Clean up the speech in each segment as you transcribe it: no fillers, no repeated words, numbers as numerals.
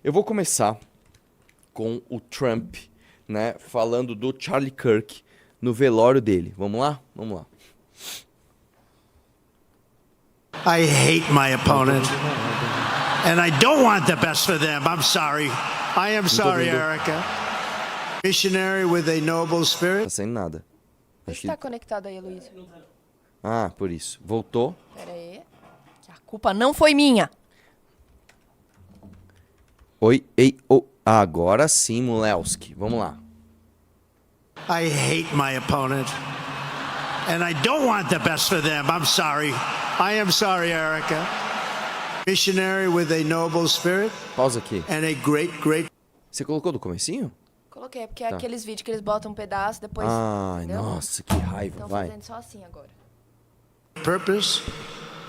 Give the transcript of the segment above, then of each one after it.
Eu vou começar com o Trump, né, falando do Charlie Kirk no velório dele. Vamos lá? Vamos lá. I hate my opponent, and I don't want the best for them. I'm sorry. I am sorry, Erica. Missionary with a noble spirit. Tá saindo nada. Vê Acho se que... tá conectado aí, Luiz. Ah, por isso. Voltou. Pera aí. Que a culpa não foi minha. Oi, ei, oh. Agora sim, Mulewski. Vamos lá. I hate my opponent, and I don't want the best for them. I'm sorry. I am sorry, Erica. Missionary with a noble spirit Pausa aqui. and a great Você colocou do comecinho? Coloquei, porque é aqueles vídeos que eles botam um pedaço, depois... Ai, entendeu? nossa, que raiva. Estão Vai. fazendo só assim agora. purpose.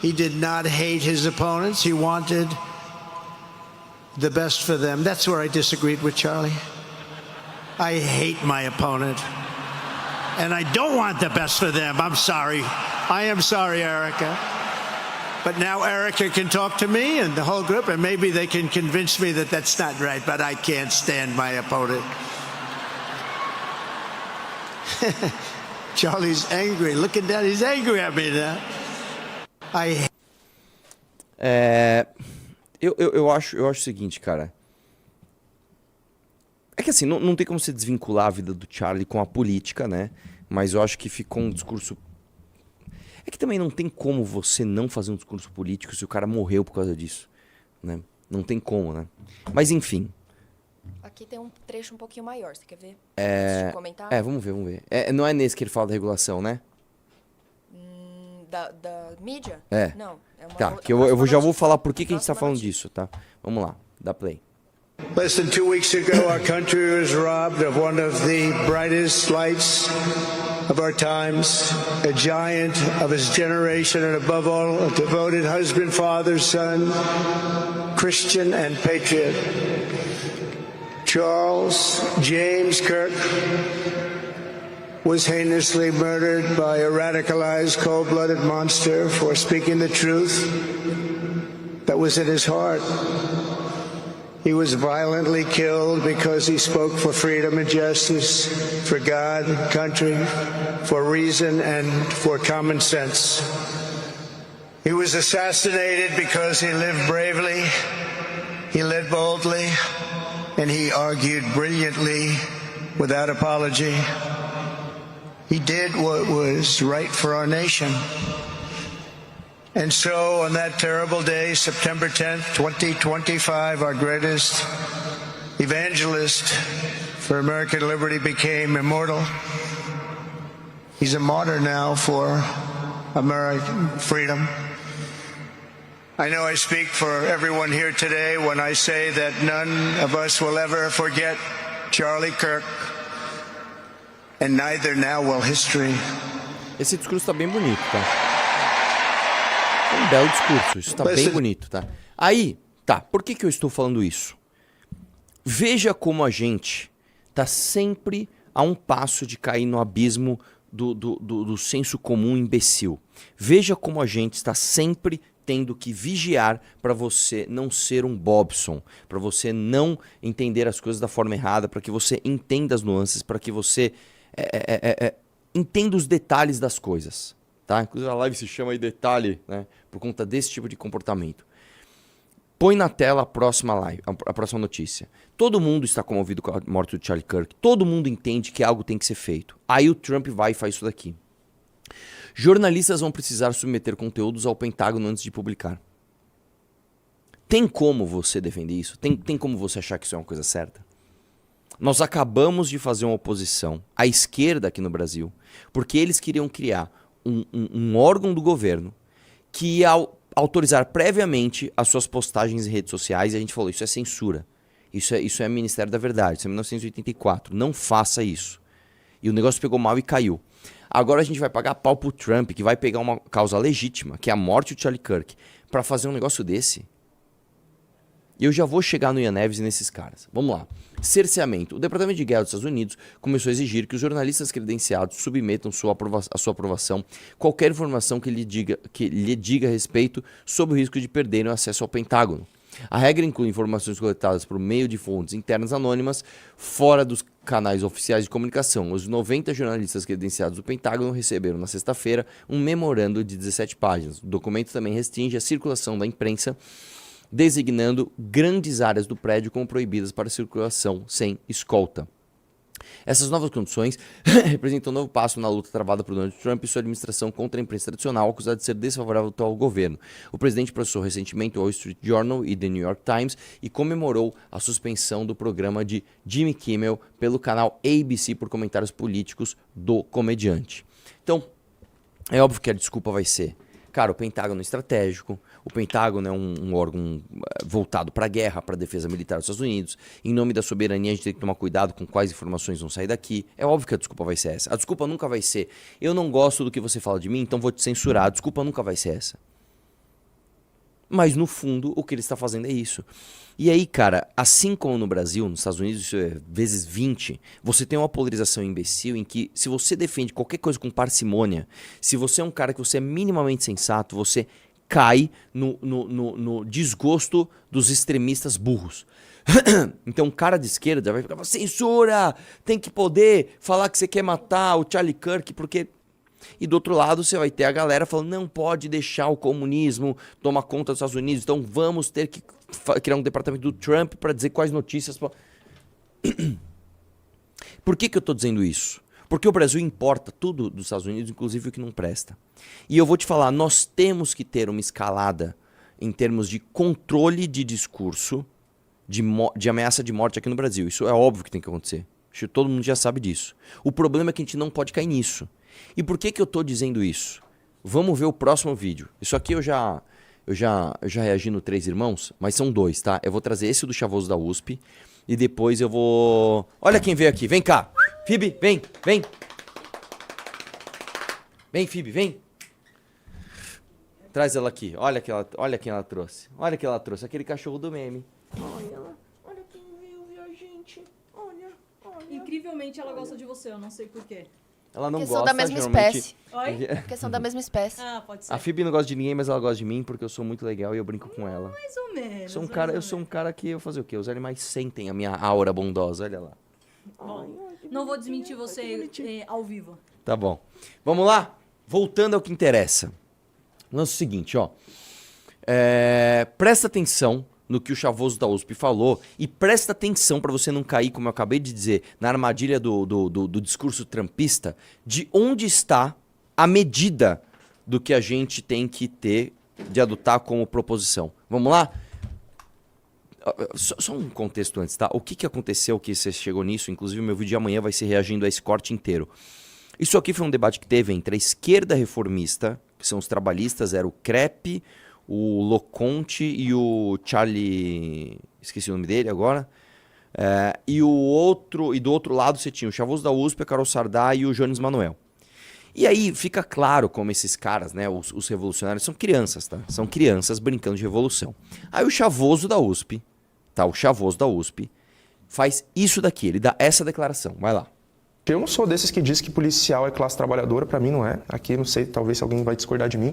He did not hate his opponents. He wanted the best for them. That's where I disagreed with Charlie. I hate my opponent, and I don't want the best for them. I'm sorry. I am sorry, Erica. But now Erica can talk to me and the whole group, and maybe they can convince me that that's not right, but I can't stand my opponent. Charlie's angry. Look at that. He's angry at me now. Eu acho o seguinte, cara. É que assim, não tem como você desvincular a vida do Charlie com a política, né? Mas eu acho que ficou um discurso... É que também não tem como você não fazer um discurso político se o cara morreu por causa disso, né? Não tem como, né? Mas enfim. Aqui tem um trecho um pouquinho maior, você quer ver? Antes de comentar? Vamos ver. Não é nesse que ele fala da regulação, né? Da mídia? É. Não. É uma Tá, que uma eu já vou notícia. falar por que a gente tá Próxima falando notícia. disso, tá? Vamos lá, dá play. Less than 2 weeks ago, our country was robbed of one of the brightest lights of our times, a giant of his generation, and above all, a devoted husband, father, son, Christian, and patriot. Charles James Kirk was heinously murdered by a radicalized, cold-blooded monster for speaking the truth that was in his heart. He was violently killed because he spoke for freedom and justice, for God, country, for reason, and for common sense. He was assassinated because he lived bravely, he led boldly, and he argued brilliantly without apology. He did what was right for our nation. And so on that terrible day, September 10th, 2025, our greatest evangelist for American liberty became immortal. He's a martyr now for American freedom. I know I speak for everyone here today when I say that none of us will ever forget Charlie Kirk, and neither now will history. Esse discurso tá bem bonito, tá? É um belo discurso, isso tá bem bonito, tá? Aí, tá, por que eu estou falando isso? Veja como a gente tá sempre a um passo de cair no abismo do senso comum imbecil. Veja como a gente está sempre tendo que vigiar para você não ser um Bobson, para você não entender as coisas da forma errada, para que você entenda as nuances, para que você entenda os detalhes das coisas. Tá? Inclusive a live se chama aí detalhe, né? Por conta desse tipo de comportamento. Põe na tela a próxima live, a próxima notícia. Todo mundo está comovido com a morte do Charlie Kirk. Todo mundo entende que algo tem que ser feito. Aí o Trump vai e faz isso daqui. Jornalistas vão precisar submeter conteúdos ao Pentágono antes de publicar. Tem como você defender isso? Tem como você achar que isso é uma coisa certa? Nós acabamos de fazer uma oposição à esquerda aqui no Brasil, porque eles queriam criar um órgão do governo que ia autorizar previamente as suas postagens em redes sociais, e a gente falou, isso é censura, isso é Ministério da Verdade, isso é 1984, não faça isso. E o negócio pegou mal e caiu. Agora a gente vai pagar pau pro Trump, que vai pegar uma causa legítima, que é a morte do Charlie Kirk, para fazer um negócio desse. E eu já vou chegar no Ian Neves e nesses caras. Vamos lá. Cerceamento. O Departamento de Guerra dos Estados Unidos começou a exigir que os jornalistas credenciados submetam a sua aprovação qualquer informação que lhe diga a respeito sobre o risco de perderem o acesso ao Pentágono. A regra inclui informações coletadas por meio de fontes internas anônimas fora dos canais oficiais de comunicação. Os 90 jornalistas credenciados do Pentágono receberam na sexta-feira um memorando de 17 páginas. O documento também restringe a circulação da imprensa, designando grandes áreas do prédio como proibidas para circulação sem escolta. Essas novas condições representam um novo passo na luta travada por Donald Trump e sua administração contra a imprensa tradicional, acusada de ser desfavorável ao governo. O presidente processou recentemente o Wall Street Journal e The New York Times e comemorou a suspensão do programa de Jimmy Kimmel pelo canal ABC por comentários políticos do comediante. Então, é óbvio que a desculpa vai ser: cara, o Pentágono é estratégico, o Pentágono é um órgão voltado para a guerra, para a defesa militar dos Estados Unidos. Em nome da soberania, a gente tem que tomar cuidado com quais informações vão sair daqui. É óbvio que a desculpa vai ser essa. A desculpa nunca vai ser: eu não gosto do que você fala de mim, então vou te censurar. A desculpa nunca vai ser essa. Mas, no fundo, o que ele está fazendo é isso. E aí, cara, assim como no Brasil, nos Estados Unidos, isso é vezes 20, você tem uma polarização imbecil em que, se você defende qualquer coisa com parcimônia, se você é um cara que você é minimamente sensato, você cai no desgosto dos extremistas burros. Então, um cara de esquerda vai ficar: censura, tem que poder falar que você quer matar o Charlie Kirk, porque... E do outro lado você vai ter a galera falando: não pode deixar o comunismo tomar conta dos Estados Unidos, então vamos ter que criar um departamento do Trump para dizer quais notícias... Por que eu estou dizendo isso? Porque o Brasil importa tudo dos Estados Unidos, inclusive o que não presta. E eu vou te falar, nós temos que ter uma escalada em termos de controle de discurso, de ameaça de morte aqui no Brasil. Isso é óbvio que tem que acontecer. Acho que todo mundo já sabe disso. O problema é que a gente não pode cair nisso. E por que eu tô dizendo isso? Vamos ver o próximo vídeo. Isso aqui eu já reagi no Três Irmãos, mas são dois, tá? Eu vou trazer esse do Chavoso da USP e depois eu vou... Olha quem veio aqui, vem cá. Phoebe, vem. Vem, Phoebe, vem. Traz ela aqui, olha quem ela trouxe. Olha quem ela trouxe, aquele cachorro do meme. Olha quem veio ver a gente. Olha. Incrivelmente ela gosta de você, eu não sei porquê. Ela não Questão gosta, da mesma geralmente... espécie. Oi? Questão da mesma espécie. Ah, pode ser. A Phoebe não gosta de ninguém, mas ela gosta de mim porque eu sou muito legal e eu brinco com ela. Mais ou menos. Eu sou um cara que eu vou fazer o quê? Os animais sentem a minha aura bondosa, olha lá. Bom, não vou desmentir você ao vivo. Tá bom. Vamos lá? Voltando ao que interessa. O lance é o seguinte, ó. Presta atenção no que o Chavoso da USP falou e presta atenção para você não cair, como eu acabei de dizer, na armadilha do discurso trumpista, de onde está a medida do que a gente tem que ter de adotar como proposição. Vamos lá? Só um contexto antes, tá? O que aconteceu que você chegou nisso? Inclusive, meu vídeo de amanhã vai ser reagindo a esse corte inteiro. Isso aqui foi um debate que teve entre a esquerda reformista, que são os trabalhistas, era o Crepe, o Loconte e o Charlie... Esqueci o nome dele agora. E do outro lado você tinha o Chavoso da USP, a Carol Sardá e o Jones Manuel. E aí fica claro como esses caras, né, os revolucionários, são crianças, tá? São crianças brincando de revolução. Aí o Chavoso da USP, tá? O Chavoso da USP faz isso daqui, ele dá essa declaração. Vai lá. Eu não sou desses que diz que policial é classe trabalhadora, para mim não é. Aqui não sei, talvez se alguém vai discordar de mim,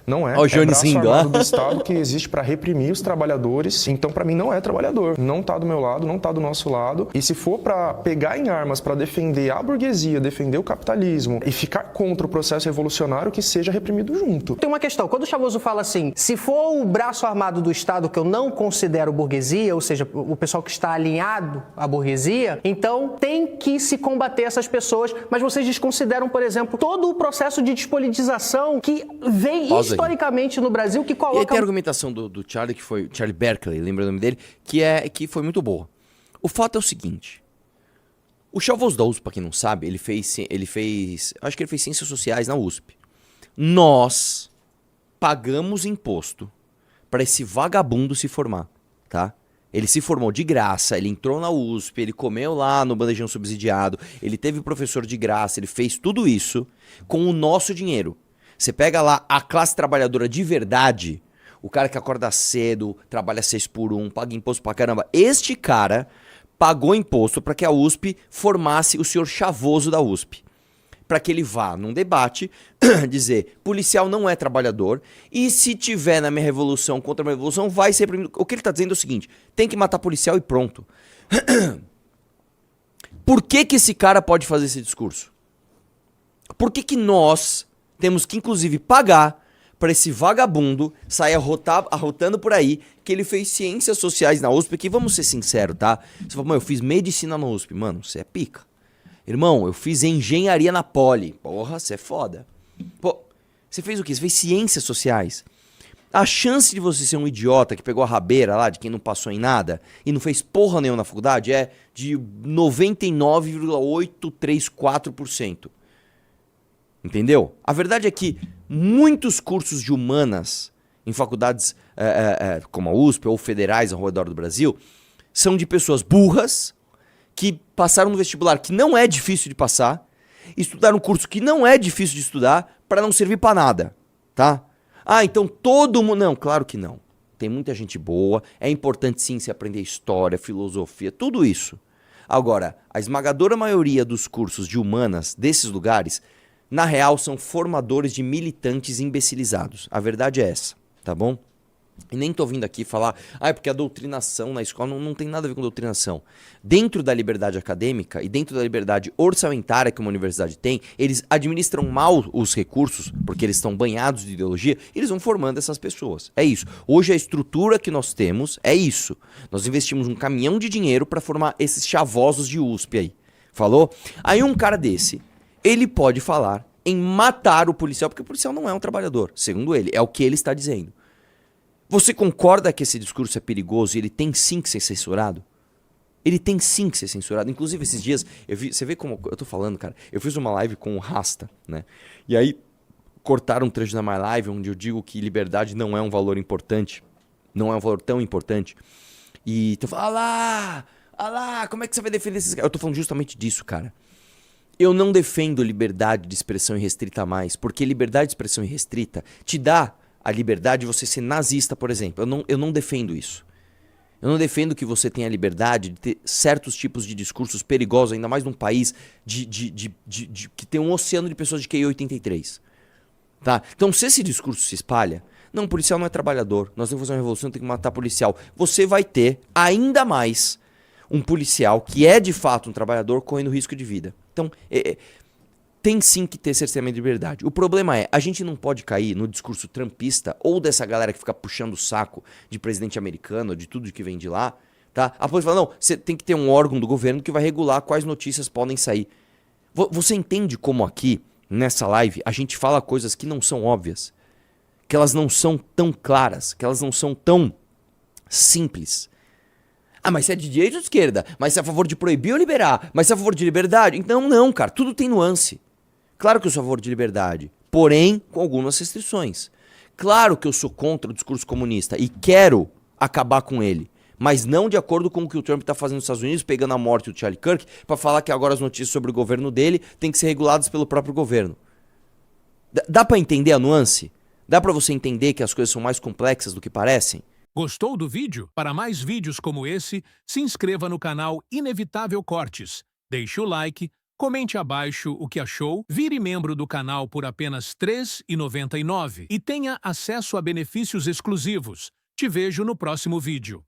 não é. Ó, o Jones rindo, armado do Estado que existe para reprimir os trabalhadores. Então para mim não é trabalhador. Não tá do meu lado, não tá do nosso lado. E se for para pegar em armas para defender a burguesia, defender o capitalismo e ficar contra o processo revolucionário, que seja reprimido junto. Tem uma questão, quando o Chavoso fala assim, se for o braço armado do Estado que eu não considero burguesia, ou seja, o pessoal que está alinhado à burguesia, então tem que se combater essas pessoas, mas vocês desconsideram, por exemplo, todo o processo de despolitização que vem historicamente no Brasil, que coloca... E aí tem a argumentação do Charlie, que foi Charlie Berkeley, lembra o nome dele, que foi muito boa. O fato é o seguinte, o Chavoso da USP, pra quem não sabe, ele fez ciências sociais na USP. Nós pagamos imposto para esse vagabundo se formar, tá? Ele se formou de graça, ele entrou na USP, ele comeu lá no bandejão subsidiado, ele teve professor de graça, ele fez tudo isso com o nosso dinheiro. Você pega lá a classe trabalhadora de verdade, o cara que acorda cedo, trabalha 6x1, paga imposto pra caramba. Este cara pagou imposto para que a USP formasse o senhor Chavoso da USP. para que ele vá num debate dizer, policial não é trabalhador, e se tiver na minha revolução contra a minha revolução, vai ser reprimido. O que ele está dizendo é o seguinte, tem que matar policial e pronto. Por que esse cara pode fazer esse discurso? Por que nós temos que, inclusive, pagar para esse vagabundo sair arrotando por aí que ele fez ciências sociais na USP, que vamos ser sinceros, tá? Você fala, mano, eu fiz medicina na USP. Mano, você é pica. Irmão, eu fiz engenharia na Poli. Porra, você é foda. Pô, você fez o quê? Você fez ciências sociais. A chance de você ser um idiota que pegou a rabeira lá, de quem não passou em nada, e não fez porra nenhuma na faculdade, é de 99,834%. Entendeu? A verdade é que muitos cursos de humanas em faculdades como a USP ou federais ao redor do Brasil são de pessoas burras que passaram no vestibular que não é difícil de passar, estudaram um curso que não é difícil de estudar para não servir para nada, tá? Ah, então todo mundo... Não, claro que não. Tem muita gente boa, é importante sim se aprender história, filosofia, tudo isso. Agora, a esmagadora maioria dos cursos de humanas desses lugares, na real, são formadores de militantes imbecilizados. A verdade é essa, tá bom? E nem tô vindo aqui falar, porque a doutrinação na escola não tem nada a ver com doutrinação. Dentro da liberdade acadêmica e dentro da liberdade orçamentária que uma universidade tem, eles administram mal os recursos, porque eles estão banhados de ideologia, e eles vão formando essas pessoas. É isso. Hoje a estrutura que nós temos é isso. Nós investimos um caminhão de dinheiro para formar esses chavosos de USP aí. Falou? Aí um cara desse, ele pode falar em matar o policial, porque o policial não é um trabalhador, segundo ele, é o que ele está dizendo. Você concorda que esse discurso é perigoso e ele tem sim que ser censurado? Ele tem sim que ser censurado. Inclusive, esses dias, você vê como eu tô falando, cara? Eu fiz uma live com o Rasta, né? E aí, cortaram um trecho da minha live onde eu digo que liberdade não é um valor importante. Não é um valor tão importante. E tu fala, lá, como é que você vai defender esses caras? Eu tô falando justamente disso, cara. Eu não defendo liberdade de expressão irrestrita mais, porque liberdade de expressão irrestrita te dá a liberdade de você ser nazista, por exemplo. Eu não defendo isso. Eu não defendo que você tenha a liberdade de ter certos tipos de discursos perigosos, ainda mais num país que tem um oceano de pessoas de QI 83. Tá? Então, se esse discurso se espalha, não, policial não é trabalhador, nós temos que fazer uma revolução, tem que matar policial. Você vai ter ainda mais um policial que é de fato um trabalhador correndo risco de vida. Então, tem sim que ter cerceamento de liberdade. O problema é, a gente não pode cair no discurso trumpista ou dessa galera que fica puxando o saco de presidente americano, de tudo que vem de lá, tá? A polícia fala, não, você tem que ter um órgão do governo que vai regular quais notícias podem sair. Você entende como aqui, nessa live, a gente fala coisas que não são óbvias? Que elas não são tão claras, que elas não são tão simples. Mas você é de direita ou de esquerda? Mas você é a favor de proibir ou liberar? Mas você é a favor de liberdade? Então não, cara, tudo tem nuance. Claro que eu sou a favor de liberdade, porém com algumas restrições. Claro que eu sou contra o discurso comunista e quero acabar com ele, mas não de acordo com o que o Trump está fazendo nos Estados Unidos, pegando a morte do Charlie Kirk, para falar que agora as notícias sobre o governo dele têm que ser reguladas pelo próprio governo. Dá para entender a nuance? Dá para você entender que as coisas são mais complexas do que parecem? Gostou do vídeo? Para mais vídeos como esse, se inscreva no canal Inevitável Cortes, deixe o like, comente abaixo o que achou, vire membro do canal por apenas R$ 3,99 e tenha acesso a benefícios exclusivos. Te vejo no próximo vídeo.